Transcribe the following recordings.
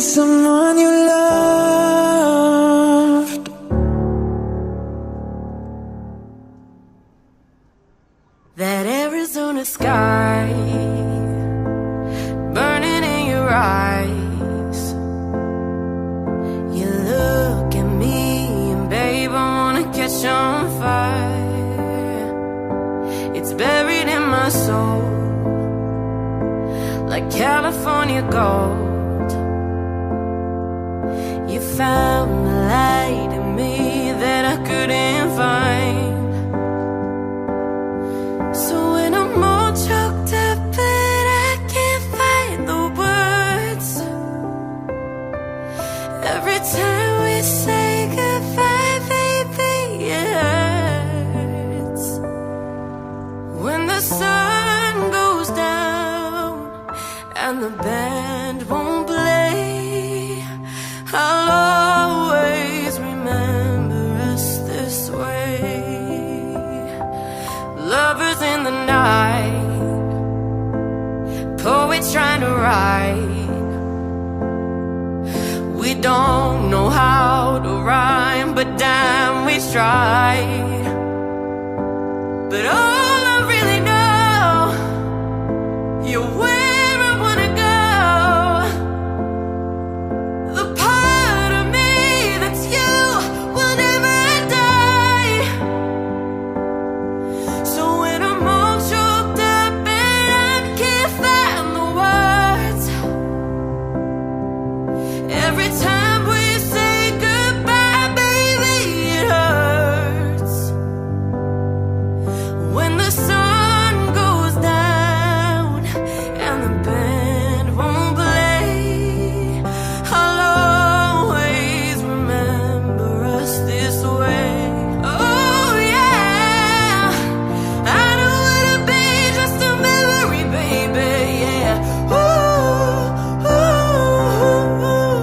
someone you loved. That Arizona sky burning in your eyes. You look at me and babe, I wanna catch on fire. It's buried in my soul like California gold. You found the light in me that I couldn't find. So when I'm all choked up but I can't find the words, every time we say goodbye, baby, it hurts. When the sun goes down and the band won't play, I'll always remember us this way. Lovers in the night, poets trying to write. We don't know how to rhyme, but damn, we tried. But all I really know, you're where I wanna go. The part of me that's you will never die. So when I'm all choked up and I can't find the words, every time we say goodbye, baby, it hurts. When the sun goes down and the band won't play, I'll always remember us this way. Oh yeah, I don't wanna be just a memory, baby, yeah. Ooh, ooh, ooh,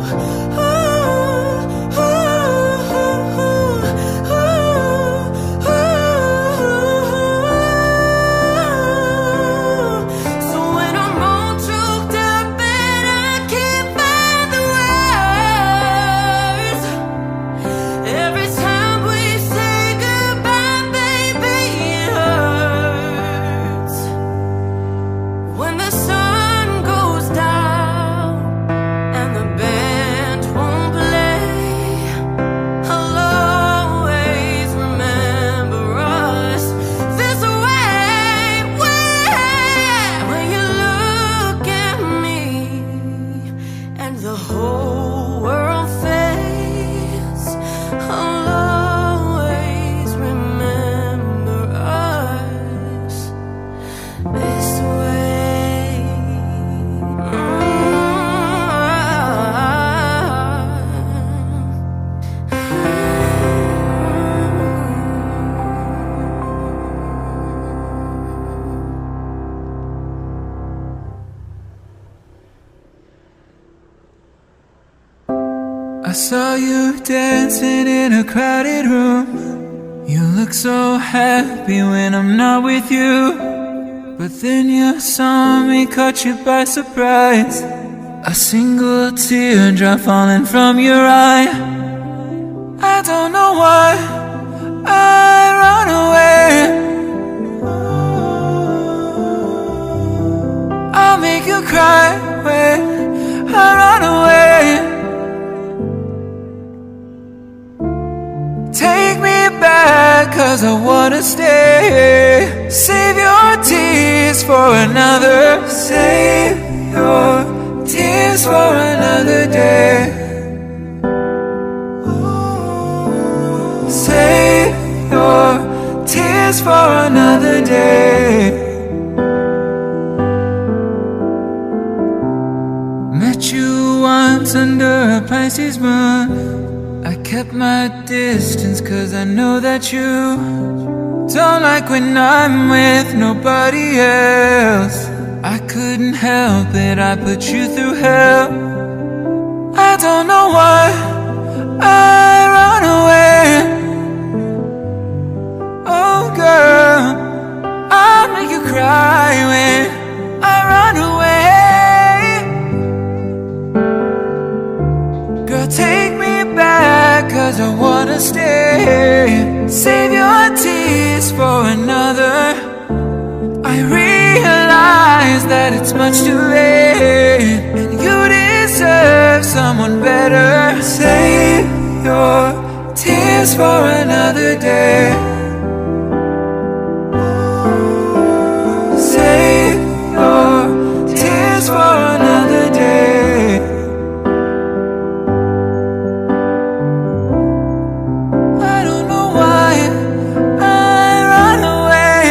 ooh, ooh. So when I'm all choked up and I can't find the words, every time we say goodbye, baby, it hurts. When the sun goes down and the band won't play, I'll always remember us this way. When you look at me and the whole world fades, I'll always remember us this way. I saw you dancing in a crowded room. You look so happy when I'm not with you. But then you saw me, caught you by surprise. A single teardrop falling from your eye. I don't know why I run away. I'll make you cry when I run away. Take me back, 'cause I wanna stay. Save your tears for another. Save your tears for another day. Save your tears for another day. Met you once under a Pisces moon. I kept my distance 'cause I know that you don't like when I'm with nobody else. I couldn't help it, I put you through hell. I don't know why I run away. Oh girl, I'll make you cry when I run away. take me back, 'cause I wanna stay. Save your tears for another. I realize that it's much too late, and you deserve someone better. Save your tears for another day. Save your tears for another day. I don't know why I run away.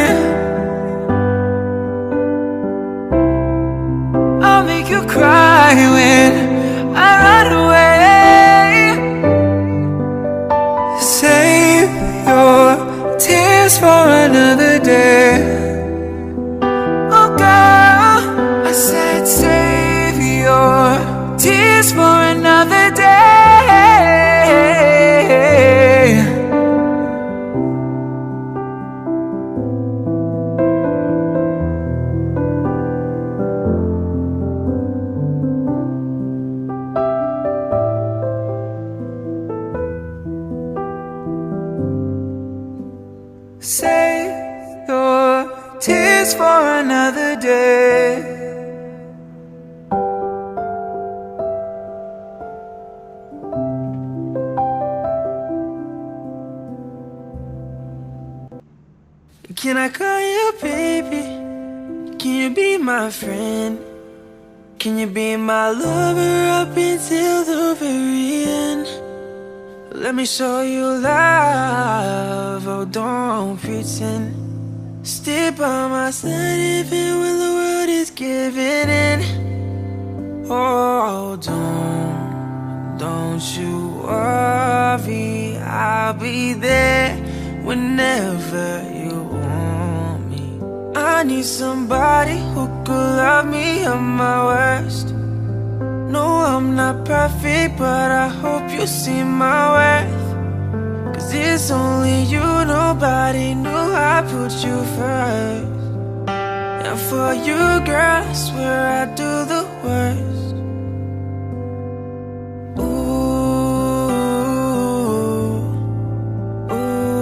I'll make you cry when I run away. Save your tears for another day. Oh girl, I said save your tears for another day. Save your tears for another day. Can I call you baby? Can you be my friend? Can you be my lover up until the very end? Let me show you love, oh don't pretend. Stay by my side even when the world is giving in. Oh don't you worry, I'll be there whenever you want me. I need somebody who could love me at my worst. No, I'm not perfect, but I hope you see my worth. 'Cause it's only you, nobody knew I put you first. And for you, girl, I swear I do the worst. Ooh, ooh.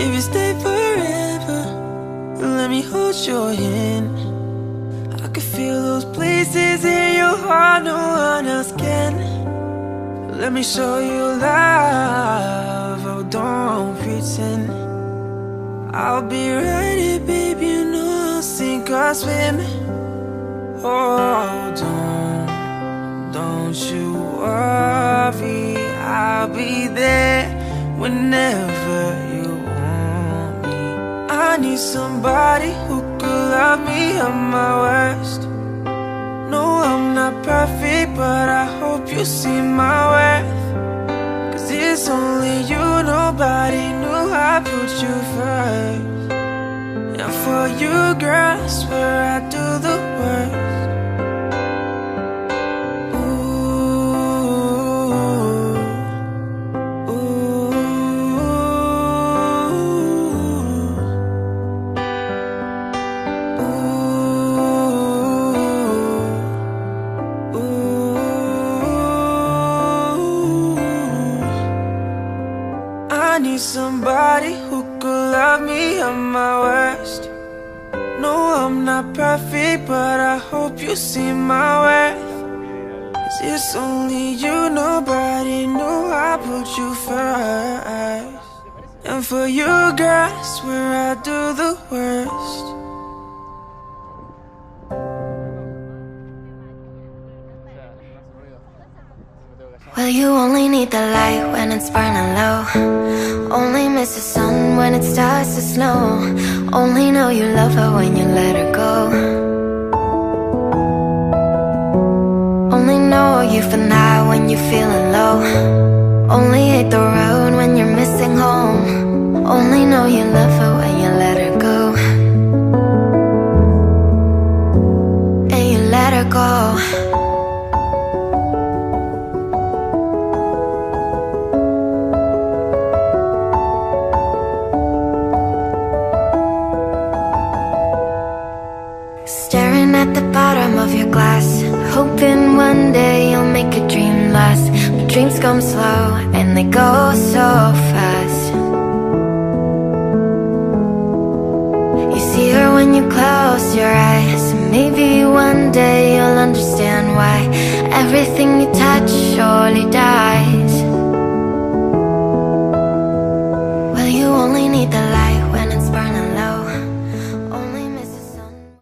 If you stay forever, let me hold your hand. I can feel those places in your heart no one else can. Let me show you love, oh don't pretend. I'll be right here, baby, you know I'll sink or swim. Oh don't you worry, I'll be there whenever you want me. I need somebody who could love me at my worst. No, I'm not perfect, but I hope you see my worth. 'Cause it's only you, nobody knew I put you first. And for you, girl, I swear I do the worst. Somebody who could love me at my worst. No, I'm not perfect, but I hope you see my worth. 'Cause it's only you, nobody knew I put you first. And for you, girl, I swear I do the worst. Well, you only need the light when it's burning low. Only miss the sun when it starts to snow. Only know you love her when you let her go. Only know you for now when you're feeling low. Only hate the road when you're missing home. Only know you love her when you let her go. And you let her go. Staring Staring at the bottom of your glass, hoping one day you'll make a dream last. But dreams come slow and they go so fast. You see her when you close your eyes, and maybe one day you'll understand why everything you touch surely dies.